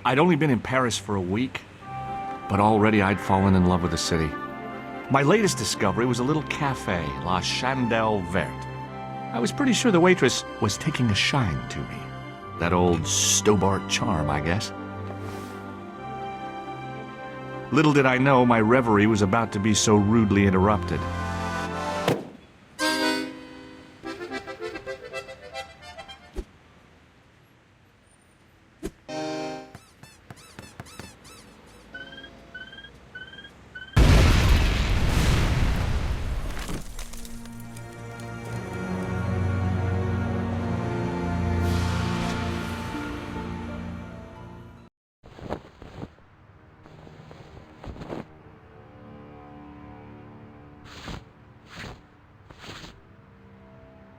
I'd only been in Paris for a week, but already I'd fallen in love with the city. My latest discovery was a little café, La Chandelle Verte. I was pretty sure the waitress was taking a shine to me. That old Stobart charm, I guess. Little did I know my reverie was about to be so rudely interrupted.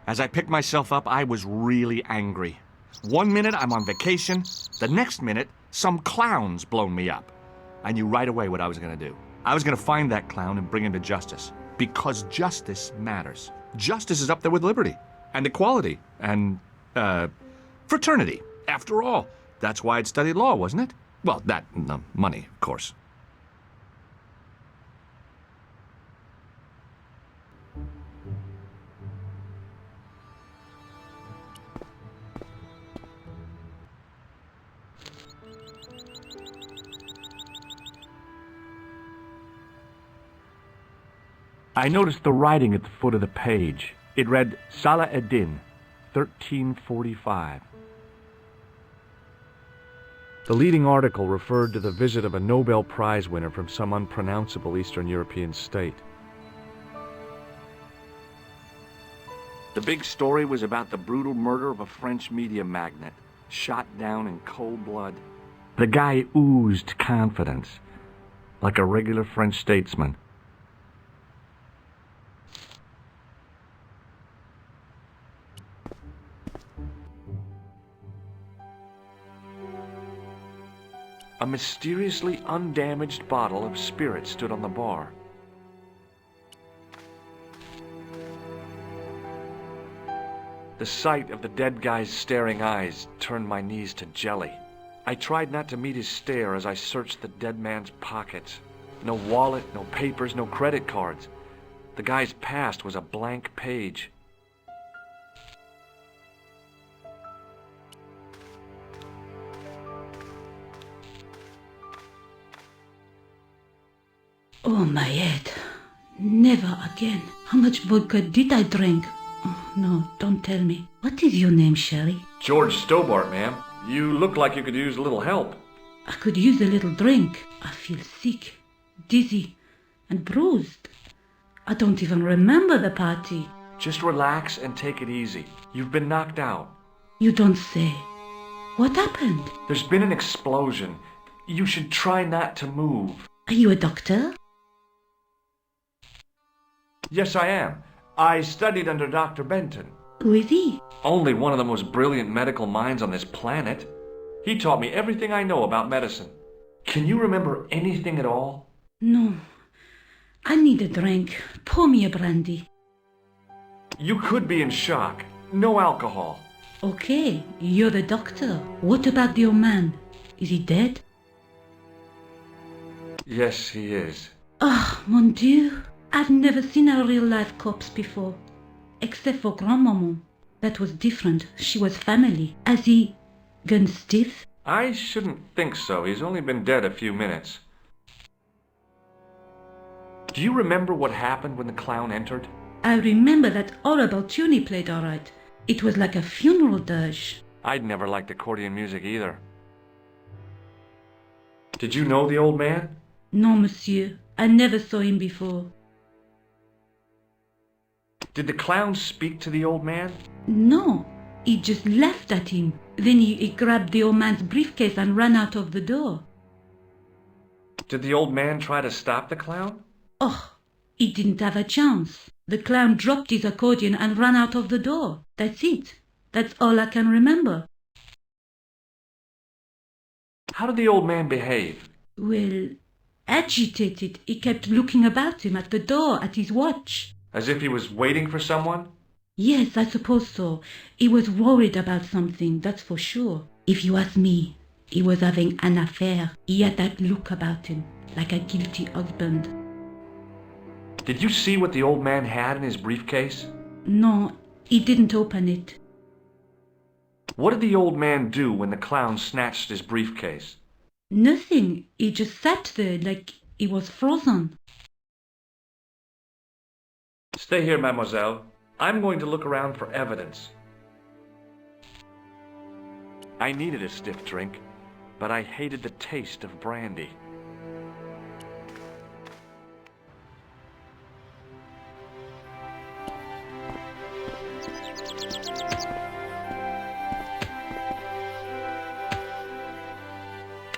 As I picked myself up, I was really angry. 1 minute I'm on vacation, the next minute some clown's blown me up. I knew right away what I was going to do. I was going to find that clown and bring him to justice. Because justice matters. Justice is up there with liberty, and equality, and, fraternity. After all, that's why I'd studied law, wasn't it? Well, that and the money, of course. I noticed the writing at the foot of the page. It read, Salah Eddin, 1345. The leading article referred to the visit of a Nobel Prize winner from some unpronounceable Eastern European state. The big story was about the brutal murder of a French media magnate, shot down in cold blood. The guy oozed confidence, like a regular French statesman. A mysteriously undamaged bottle of spirit stood on the bar. The sight of the dead guy's staring eyes turned my knees to jelly. I tried not to meet his stare as I searched the dead man's pockets. No wallet, no papers, no credit cards. The guy's past was a blank page. Oh, my head. Never again. How much vodka did I drink? Oh, no, don't tell me. What is your name, Sherry? George Stobart, ma'am. You look like you could use a little help. I could use a little drink. I feel sick, dizzy, and bruised. I don't even remember the party. Just relax and take it easy. You've been knocked out. You don't say. What happened? There's been an explosion. You should try not to move. Are you a doctor? Yes, I am. I studied under Dr. Benton. Who is he? Only one of the most brilliant medical minds on this planet. He taught me everything I know about medicine. Can you remember anything at all? No. I need a drink. Pour me a brandy. You could be in shock. No alcohol. Okay, you're the doctor. What about the old man? Is he dead? Yes, he is. Oh, mon Dieu. I've never seen a real-life corpse before. Except for Grandmaman. That was different. She was family. Has he gone stiff? I shouldn't think so. He's only been dead a few minutes. Do you remember what happened when the clown entered? I remember that horrible tune he played all right. It was like a funeral dirge. I'd never liked accordion music either. Did you know the old man? No, monsieur. I never saw him before. Did the clown speak to the old man? No. He just laughed at him. Then he grabbed the old man's briefcase and ran out of the door. Did the old man try to stop the clown? Oh, he didn't have a chance. The clown dropped his accordion and ran out of the door. That's it. That's all I can remember. How did the old man behave? Well, agitated. He kept looking about him at the door, at his watch. As if he was waiting for someone? Yes, I suppose so. He was worried about something, that's for sure. If you ask me, he was having an affair. He had that look about him, like a guilty husband. Did you see what the old man had in his briefcase? No, he didn't open it. What did the old man do when the clown snatched his briefcase? Nothing. He just sat there like he was frozen. Stay here, mademoiselle. I'm going to look around for evidence. I needed a stiff drink, but I hated the taste of brandy.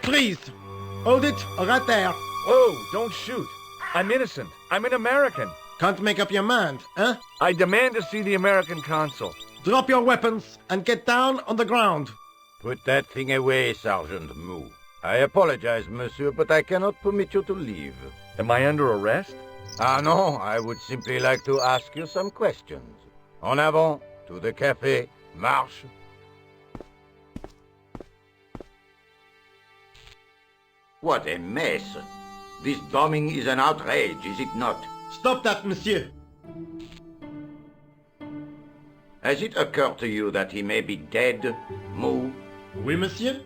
Freeze! Hold it right there. Whoa, don't shoot. I'm innocent. I'm an American. Can't make up your mind, huh? I demand to see the American consul. Drop your weapons and get down on the ground. Put that thing away, Sergeant Moo. I apologize, monsieur, but I cannot permit you to leave. Am I under arrest? Ah, no, I would simply like to ask you some questions. En avant, to the café, marche. What a mess. This bombing is an outrage, is it not? Stop that, monsieur. Has it occurred to you that he may be dead, Moo? Oui, monsieur.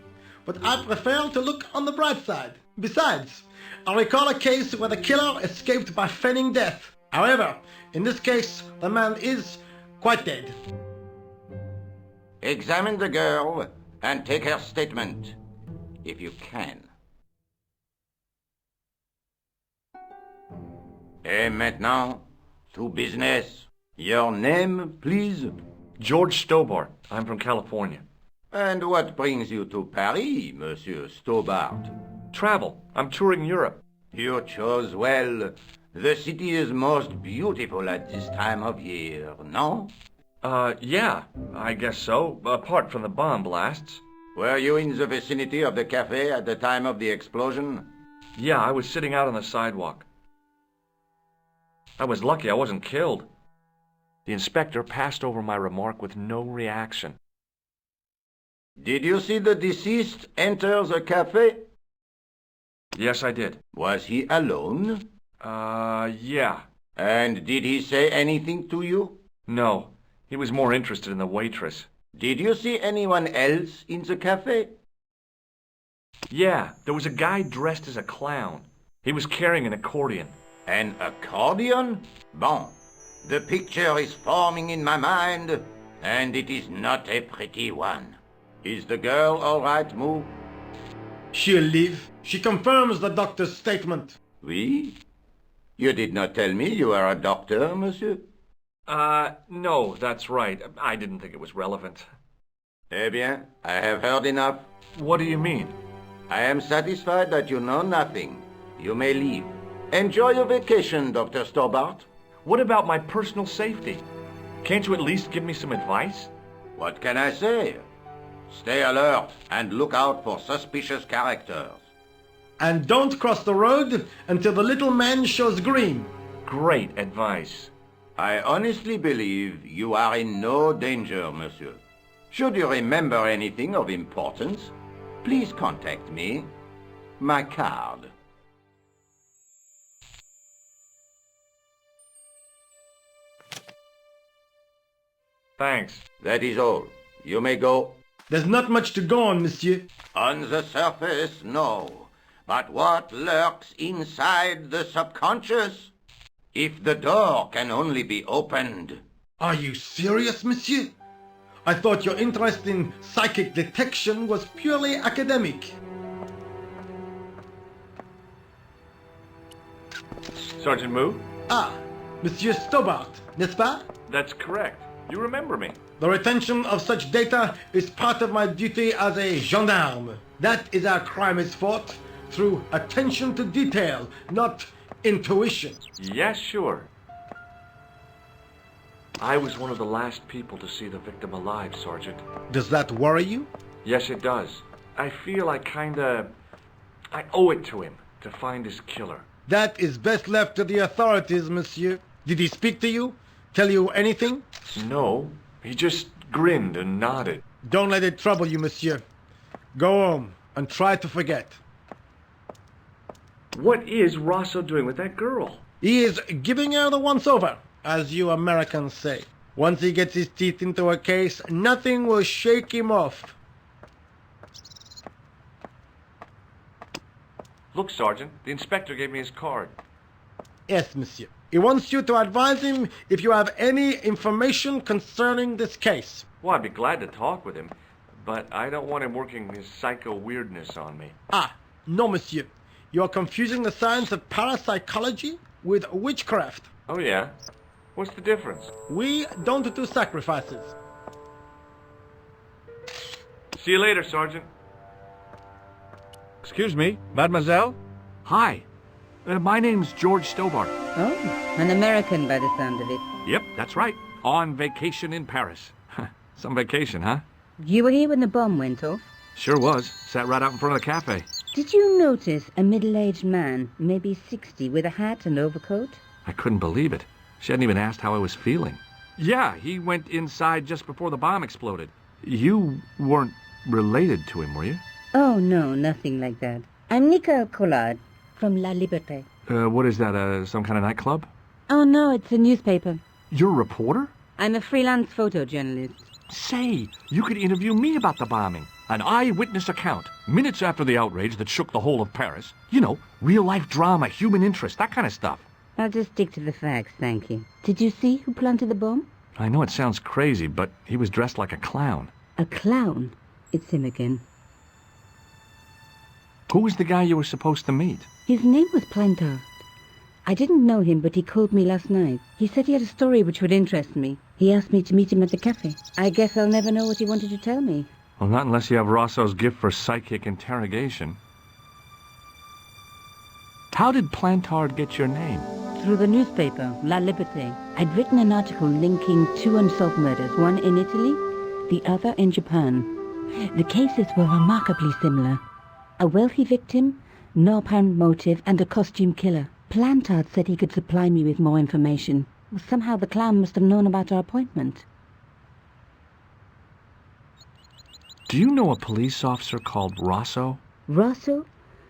But I prefer to look on the bright side. Besides, I recall a case where the killer escaped by feigning death. However, in this case, the man is quite dead. Examine the girl and take her statement, if you can. Et maintenant, to business. Your name, please? George Stobart. I'm from California. And what brings you to Paris, Monsieur Stobart? Travel. I'm touring Europe. You chose well. The city is most beautiful at this time of year, no? Yeah, I guess so, apart from the bomb blasts. Were you in the vicinity of the café at the time of the explosion? Yeah, I was sitting out on the sidewalk. I was lucky I wasn't killed. The inspector passed over my remark with no reaction. Did you see the deceased enter the café? Yes, I did. Was he alone? Yeah. And did he say anything to you? No, he was more interested in the waitress. Did you see anyone else in the café? Yeah, there was a guy dressed as a clown. He was carrying an accordion. An accordion? Bon. The picture is forming in my mind, and it is not a pretty one. Is the girl all right, Moo? She'll live. She confirms the doctor's statement. Oui? You did not tell me you are a doctor, monsieur? No, that's right. I didn't think it was relevant. Eh bien, I have heard enough. What do you mean? I am satisfied that you know nothing. You may leave. Enjoy your vacation, Dr. Stobart. What about my personal safety? Can't you at least give me some advice? What can I say? Stay alert and look out for suspicious characters. And don't cross the road until the little man shows green. Great advice. I honestly believe you are in no danger, monsieur. Should you remember anything of importance, please contact me. My card. Thanks. That is all. You may go. There's not much to go on, monsieur. On the surface, no. But what lurks inside the subconscious? If the door can only be opened. Are you serious, monsieur? I thought your interest in psychic detection was purely academic. Sergeant Moo? Ah, Monsieur Stobart, n'est-ce pas? That's correct. You remember me. The retention of such data is part of my duty as a gendarme. That is how crime is fought, through attention to detail, not intuition. Yes, sure. I was one of the last people to see the victim alive, Sergeant. Does that worry you? Yes, it does. I feel I owe it to him to find his killer. That is best left to the authorities, monsieur. Did he speak to you? Tell you anything? No, he just grinned and nodded. Don't let it trouble you, monsieur. Go home. and try to forget. What is Rosso doing with that girl? He is giving her the once-over, as you Americans say. Once he gets his teeth into a case, nothing will shake him off. Look, Sergeant, the inspector gave me his card. Yes, monsieur. He wants you to advise him if you have any information concerning this case. Well, I'd be glad to talk with him, but I don't want him working his psycho weirdness on me. Ah, no, monsieur. You are confusing the science of parapsychology with witchcraft. Oh, yeah? What's the difference? We don't do sacrifices. See you later, Sergeant. Excuse me, mademoiselle? Hi. My name's George Stobart. Oh, an American by the sound of it. Yep, that's right. On vacation in Paris. Some vacation, huh? You were here when the bomb went off? Sure was. Sat right out in front of the cafe. Did you notice a middle-aged man, maybe 60, with a hat and overcoat? I couldn't believe it. She hadn't even asked how I was feeling. Yeah, he went inside just before the bomb exploded. You weren't related to him, were you? Oh, no, nothing like that. I'm Nicole Collard from La Liberté. What is that, some kind of nightclub? Oh, no, it's a newspaper. You're a reporter? I'm a freelance photojournalist. Say, you could interview me about the bombing. An eyewitness account, minutes after the outrage that shook the whole of Paris. You know, real-life drama, human interest, that kind of stuff. I'll just stick to the facts, thank you. Did you see who planted the bomb? I know it sounds crazy, but he was dressed like a clown. A clown? It's him again. Who was the guy you were supposed to meet? His name was Plantard. I didn't know him, but he called me last night. He said he had a story which would interest me. He asked me to meet him at the cafe. I guess I'll never know what he wanted to tell me. Well, not unless you have Rosso's gift for psychic interrogation. How did Plantard get your name? Through the newspaper, La Liberté. I'd written an article linking two unsolved murders, one in Italy, the other in Japan. The cases were remarkably similar. A wealthy victim, no apparent motive, and a costume killer. Plantard said he could supply me with more information. Well, somehow the clown must have known about our appointment. Do you know a police officer called Rosso? Rosso?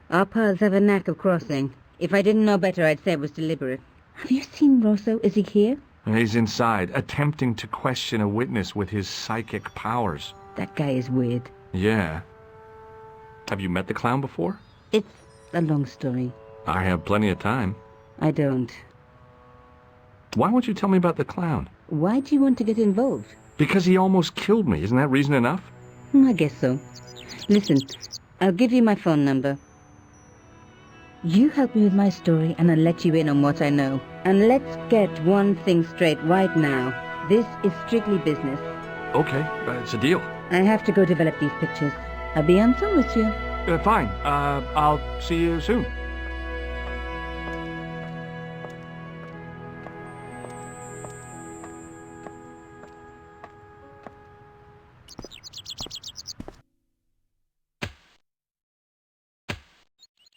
Our paths have a knack of crossing. If I didn't know better, I'd say it was deliberate. Have you seen Rosso? Is he here? He's inside, attempting to question a witness with his psychic powers. That guy is weird. Yeah. Have you met the clown before? It's a long story. I have plenty of time. I don't. Why won't you tell me about the clown? Why do you want to get involved? Because he almost killed me. Isn't that reason enough? I guess so. Listen, I'll give you my phone number. You help me with my story and I'll let you in on what I know. And let's get one thing straight right now. This is strictly business. Okay, it's a deal. I have to go develop these pictures. I'll be on some, monsieur. Fine. I'll see you soon.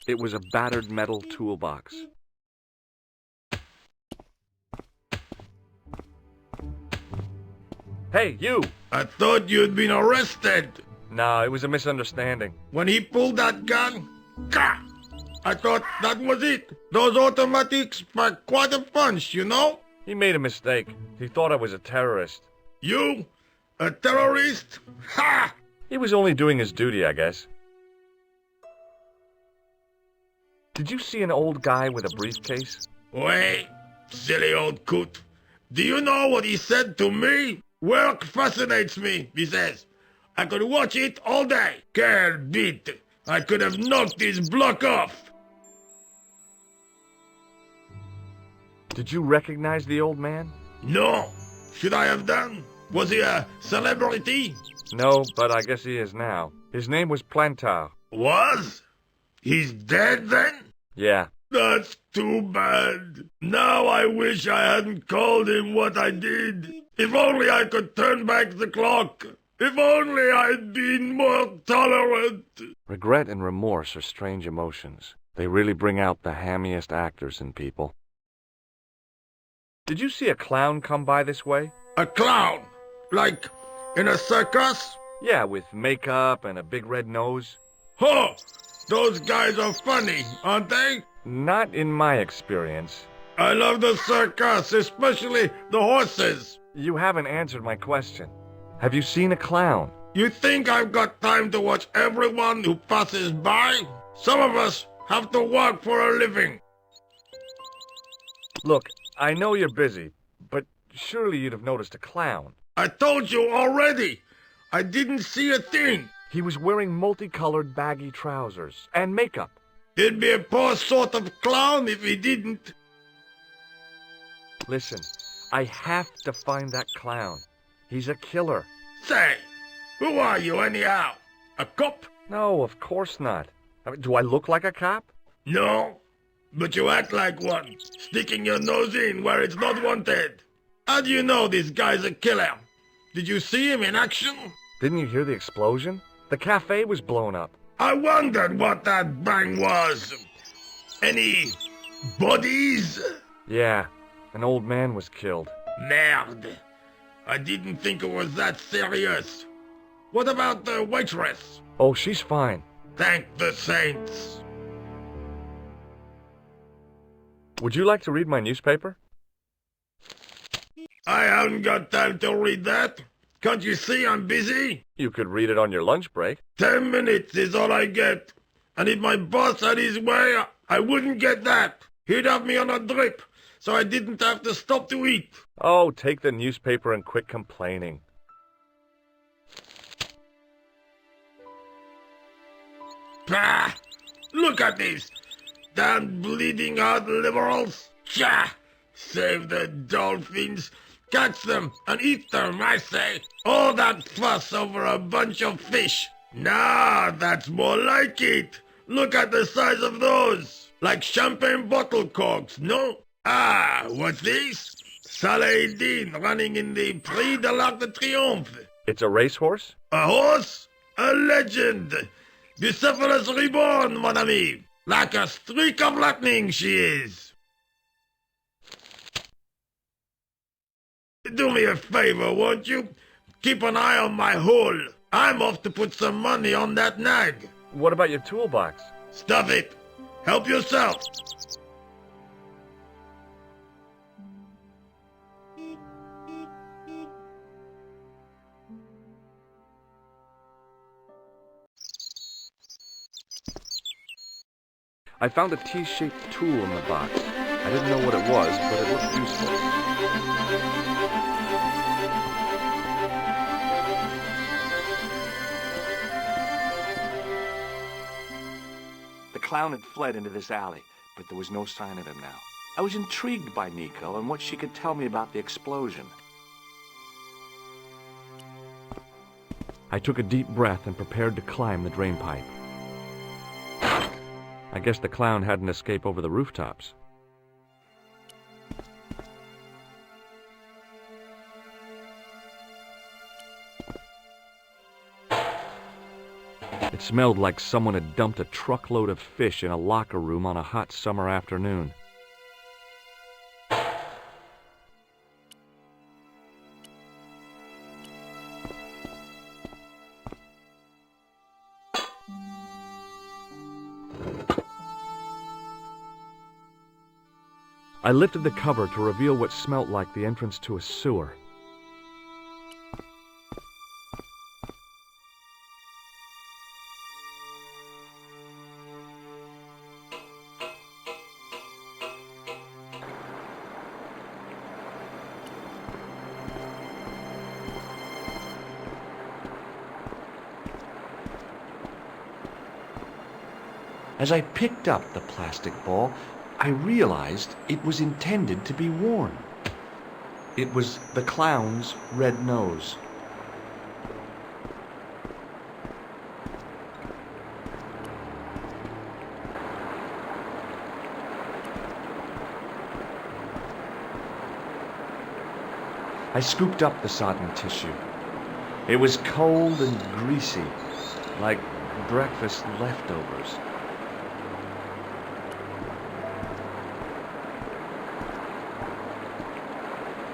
It was a battered metal toolbox. Hey, you! I thought you'd been arrested. No, it was a misunderstanding. When he pulled that gun, Gah! I thought that was it. Those automatics pack quite a punch, you know? He made a mistake. He thought I was a terrorist. You? A terrorist? Ha! He was only doing his duty, I guess. Did you see an old guy with a briefcase? Wait, silly old coot. Do you know what he said to me? Work fascinates me, he says. I could watch it all day. Quelle bite. I could have knocked his block off. Did you recognize the old man? No. Should I have done? Was he a celebrity? No, but I guess he is now. His name was Plantard. Was? He's dead then? Yeah. That's too bad. Now I wish I hadn't called him what I did. If only I could turn back the clock. If only I'd been more tolerant. Regret and remorse are strange emotions. They really bring out the hammiest actors in people. Did you see a clown come by this way? A clown? Like in a circus? Yeah, with makeup and a big red nose. Ho! Those guys are funny, aren't they? Not in my experience. I love the circus, especially the horses. You haven't answered my question. Have you seen a clown? You think I've got time to watch everyone who passes by? Some of us have to work for a living. Look, I know you're busy, but surely you'd have noticed a clown. I told you already. I didn't see a thing. He was wearing multicolored baggy trousers and makeup. He'd be a poor sort of clown if he didn't. Listen, I have to find that clown. He's a killer. Say, who are you anyhow? A cop? No, of course not. I mean, do I look like a cop? No, but you act like one, sticking your nose in where it's not wanted. How do you know this guy's a killer? Did you see him in action? Didn't you hear the explosion? The cafe was blown up. I wondered what that bang was. Any bodies? Yeah, an old man was killed. Merde. I didn't think it was that serious. What about the waitress? Oh, she's fine. Thank the saints. Would you like to read my newspaper? I haven't got time to read that. Can't you see I'm busy? You could read it on your lunch break. 10 minutes is all I get. And if my boss had his way, I wouldn't get that. He'd have me on a drip, so I didn't have to stop to eat. Oh, take the newspaper and quit complaining. Pah! Look at this. Damn bleeding heart liberals. Tcha! Save the dolphins. Catch them and eat them, I say. All that fuss over a bunch of fish. Nah, that's more like it. Look at the size of those. Like champagne bottle corks, no? Ah, what's this? Saladin running in the Prix de l'Arc de Triomphe. It's a racehorse? A horse? A legend. Bucephalus reborn, mon ami. Like a streak of lightning she is. Do me a favor, won't you? Keep an eye on my hole. I'm off to put some money on that nag. What about your toolbox? Stuff it. Help yourself. I found a T-shaped tool in the box. I didn't know what it was, but it looked useful. The clown had fled into this alley, but there was no sign of him now. I was intrigued by Nico and what she could tell me about the explosion. I took a deep breath and prepared to climb the drainpipe. I guess the clown hadn't escaped over the rooftops. It smelled like someone had dumped a truckload of fish in a locker room on a hot summer afternoon. I lifted the cover to reveal what smelt like the entrance to a sewer. As I picked up the plastic ball, I realized it was intended to be worn. It was the clown's red nose. I scooped up the sodden tissue. It was cold and greasy, like breakfast leftovers.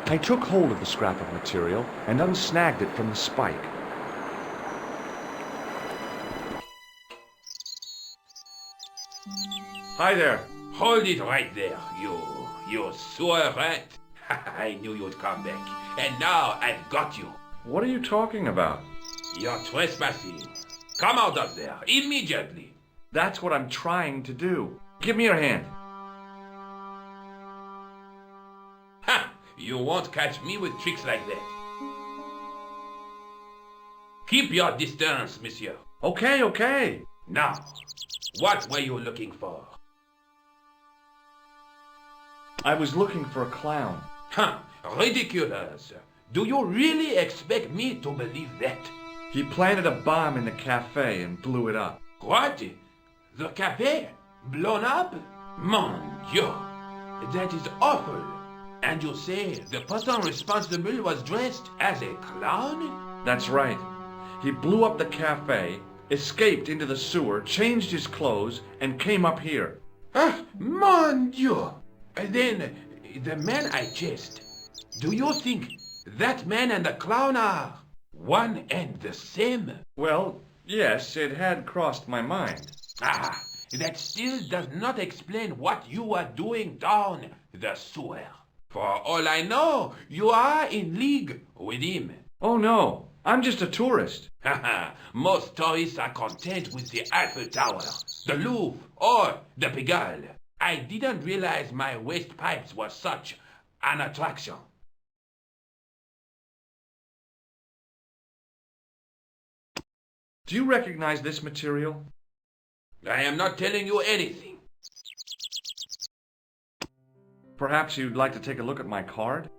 I took hold of the scrap of material and unsnagged it from the spike. Hi there. Hold it right there, you sewer rat. I knew you'd come back, and now I've got you. What are you talking about? You're trespassing. Come out of there, immediately. That's what I'm trying to do. Give me your hand. Ha! You won't catch me with tricks like that. Keep your distance, monsieur. Okay, okay. Now, what were you looking for? I was looking for a clown. Huh, ridiculous. Do you really expect me to believe that? He planted a bomb in the cafe and blew it up. What? The café? Blown up? Mon Dieu! That is awful. And you say the person responsible was dressed as a clown? That's right. He blew up the cafe, escaped into the sewer, changed his clothes, and came up here. Ah, mon Dieu! Then, the man I chased, do you think that man and the clown are one and the same? Well, yes, it had crossed my mind. Ah, that still does not explain what you are doing down the sewer. For all I know, you are in league with him. Oh no, I'm just a tourist. Haha, most tourists are content with the Eiffel Tower, the Louvre, or the Pigalle. I didn't realize my waste pipes were such an attraction. Do you recognize this material? I am not telling you anything. Perhaps you'd like to take a look at my card?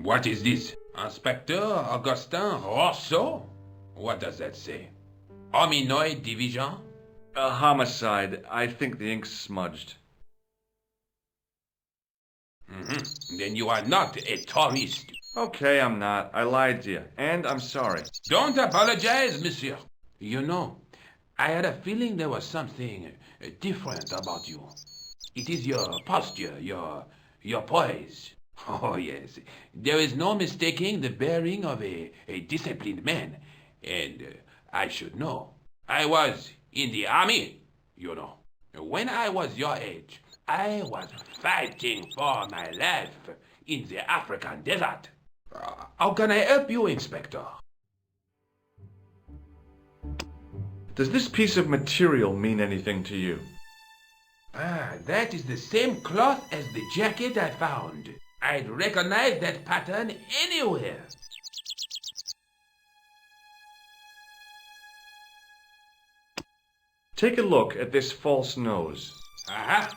What is this? Inspector Augustin Rousseau? What does that say? Hominoid Division? A homicide. I think the ink's smudged. Then you are not a tourist. Okay, I'm not. I lied to you, and I'm sorry. Don't apologize, monsieur. You know, I had a feeling there was something different about you. It is your posture, your poise. Oh, yes. There is no mistaking the bearing of a disciplined man. And I should know. I was in the army, you know. When I was your age, I was fighting for my life in the African desert. How can I help you, Inspector? Does this piece of material mean anything to you? That is the same cloth as the jacket I found. I'd recognize that pattern anywhere. Take a look at this false nose. Aha!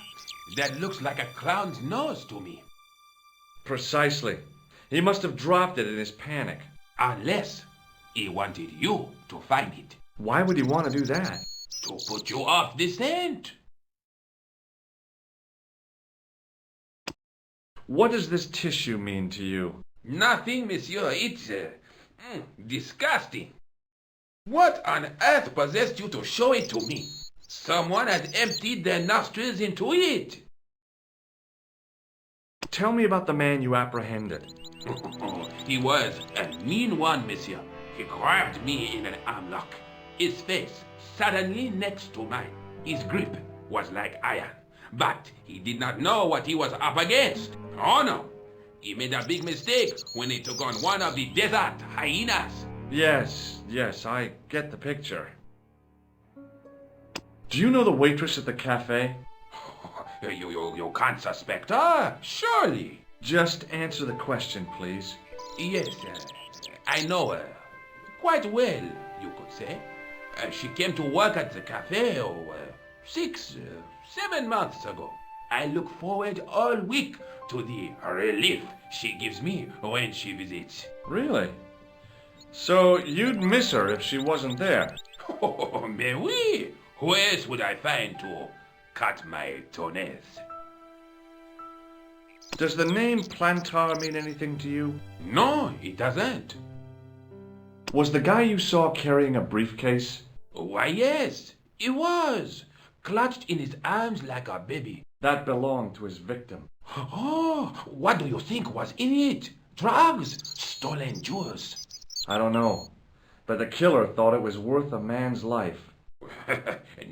That looks like a clown's nose to me. Precisely. He must have dropped it in his panic. Unless he wanted you to find it. Why would he want to do that? To put you off the scent. What does this tissue mean to you? Nothing, monsieur. It's disgusting. What on earth possessed you to show it to me? Someone has emptied their nostrils into it. Tell me about the man you apprehended. He was a mean one, monsieur. He grabbed me in an armlock. His face suddenly next to mine. His grip was like iron. But he did not know what he was up against. Oh no! He made a big mistake when he took on one of the desert hyenas. Yes, I get the picture. Do you know the waitress at the cafe? You can't suspect her, surely. Just answer the question, please. Yes, I know her. Quite well, you could say. She came to work at the cafe 7 months ago. I look forward all week to the relief she gives me when she visits. Really? So you'd miss her if she wasn't there? Oh, mais oui! Who else would I find to cut my toenails? Does the name Plantar mean anything to you? No, it doesn't. Was the guy you saw carrying a briefcase? Why, yes, he was. Clutched in his arms like a baby. That belonged to his victim. Oh, what do you think was in it? Drugs? Stolen jewels? I don't know. But the killer thought it was worth a man's life.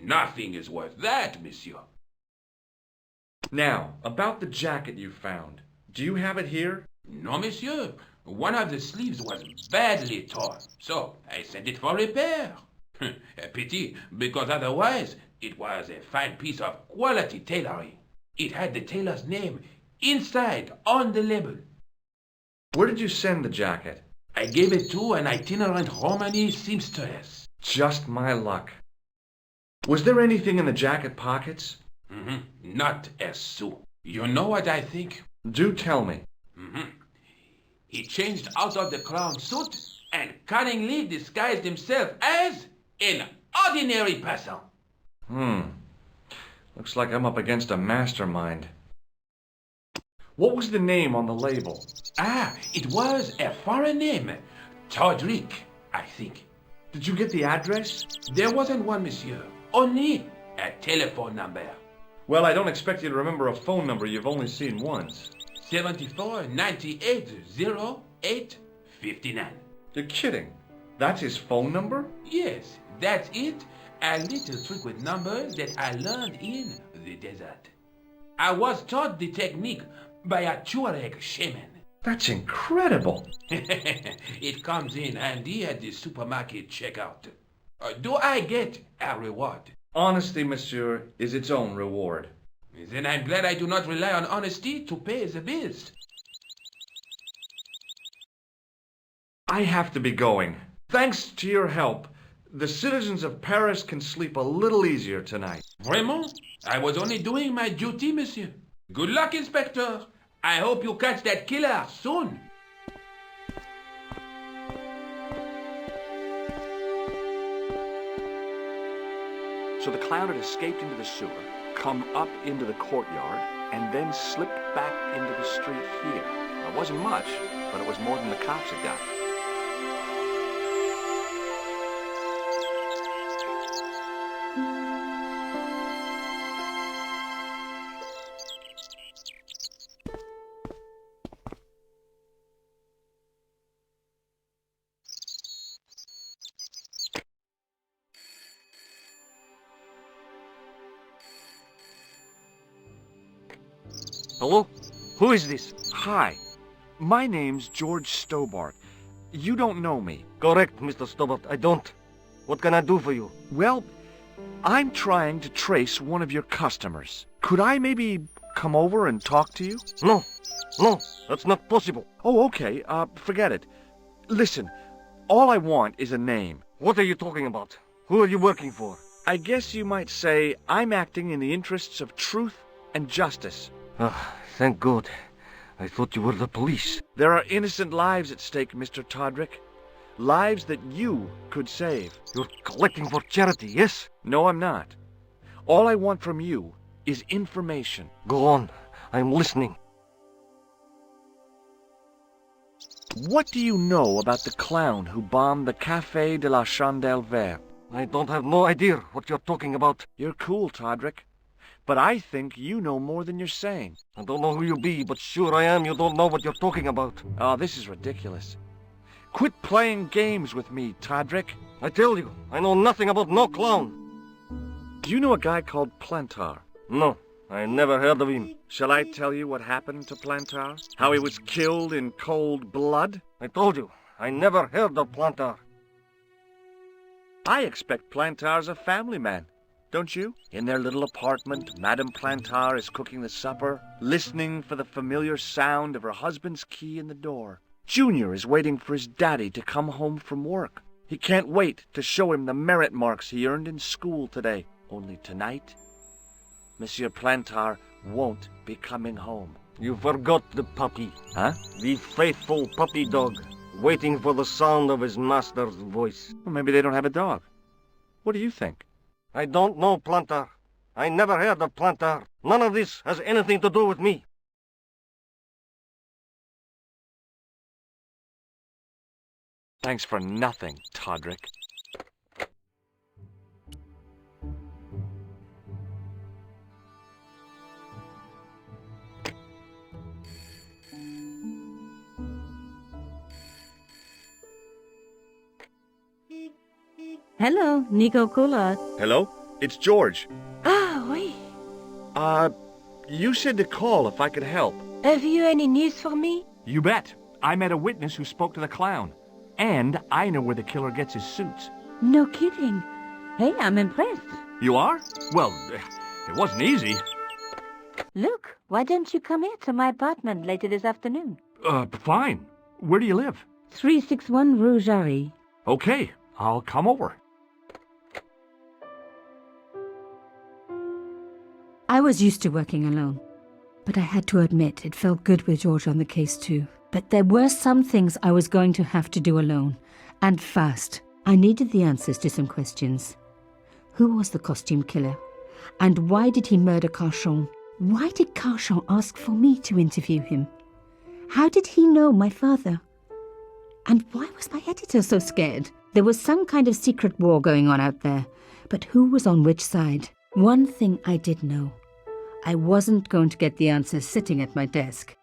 Nothing is worth that, monsieur. Now, about the jacket you found. Do you have it here? No, monsieur. One of the sleeves was badly torn, so I sent it for repair. A pity, because otherwise it was a fine piece of quality tailoring. It had the tailor's name inside on the label. Where did you send the jacket? I gave it to an itinerant Romany seamstress. Just my luck. Was there anything in the jacket pockets? Not a sou. You know what I think? Do tell me. He changed out of the clown suit and cunningly disguised himself as an ordinary person. Looks like I'm up against a mastermind. What was the name on the label? It was a foreign name. Todrick, I think. Did you get the address? There wasn't one, monsieur. Only a telephone number. Well, I don't expect you to remember a phone number you've only seen once. 74 98 08 59. You're kidding. That's his phone number? Yes, that's it. A little trick with numbers that I learned in the desert. I was taught the technique by a Tuareg shaman. That's incredible. It comes in handy at the supermarket checkout. Do I get a reward? Honesty, monsieur, is its own reward. Then I'm glad I do not rely on honesty to pay the bills. I have to be going. Thanks to your help, the citizens of Paris can sleep a little easier tonight. Vraiment? I was only doing my duty, monsieur. Good luck, Inspector. I hope you catch that killer soon. So the clown had escaped into the sewer, come up into the courtyard, and then slipped back into the street here. It wasn't much, but it was more than the cops had got. Hello? Who is this? Hi, my name's George Stobart. You don't know me. Correct, Mr. Stobart. I don't. What can I do for you? Well, I'm trying to trace one of your customers. Could I maybe come over and talk to you? No. No, that's not possible. Oh, okay. Forget it. Listen, all I want is a name. What are you talking about? Who are you working for? I guess you might say I'm acting in the interests of truth and justice. Thank God. I thought you were the police. There are innocent lives at stake, Mr. Todrick. Lives that you could save. You're collecting for charity, yes? No, I'm not. All I want from you is information. Go on. I'm listening. What do you know about the clown who bombed the Café de la Chandelle Verte? I don't have no idea what you're talking about. You're cool, Todrick. But I think you know more than you're saying. I don't know who you be, but sure I am you don't know what you're talking about. Oh, this is ridiculous. Quit playing games with me, Todrick. I tell you, I know nothing about no clown. Do you know a guy called Plantar? No, I never heard of him. Shall I tell you what happened to Plantar? How he was killed in cold blood? I told you, I never heard of Plantar. I expect Plantar's a family man. Don't you? In their little apartment, Madame Plantar is cooking the supper, listening for the familiar sound of her husband's key in the door. Junior is waiting for his daddy to come home from work. He can't wait to show him the merit marks he earned in school today. Only tonight, Monsieur Plantar won't be coming home. You forgot the puppy. Huh? The faithful puppy dog, waiting for the sound of his master's voice. Well, maybe they don't have a dog. What do you think? I don't know Plantar. I never heard of Plantar. None of this has anything to do with me. Thanks for nothing, Todrick. Hello, Nico Coulard. Hello? It's George. Ah, oui. You said to call if I could help. Have you any news for me? You bet. I met a witness who spoke to the clown. And I know where the killer gets his suits. No kidding. Hey, I'm impressed. You are? Well, it wasn't easy. Look, why don't you come here to my apartment later this afternoon? Fine. Where do you live? 361 Rue Jarry. Okay, I'll come over. I was used to working alone, but I had to admit it felt good with George on the case too. But there were some things I was going to have to do alone, and fast. I needed the answers to some questions. Who was the costume killer? And why did he murder Carchon? Why did Carchon ask for me to interview him? How did he know my father? And why was my editor so scared? There was some kind of secret war going on out there, but who was on which side? One thing I did know. I wasn't going to get the answers sitting at my desk.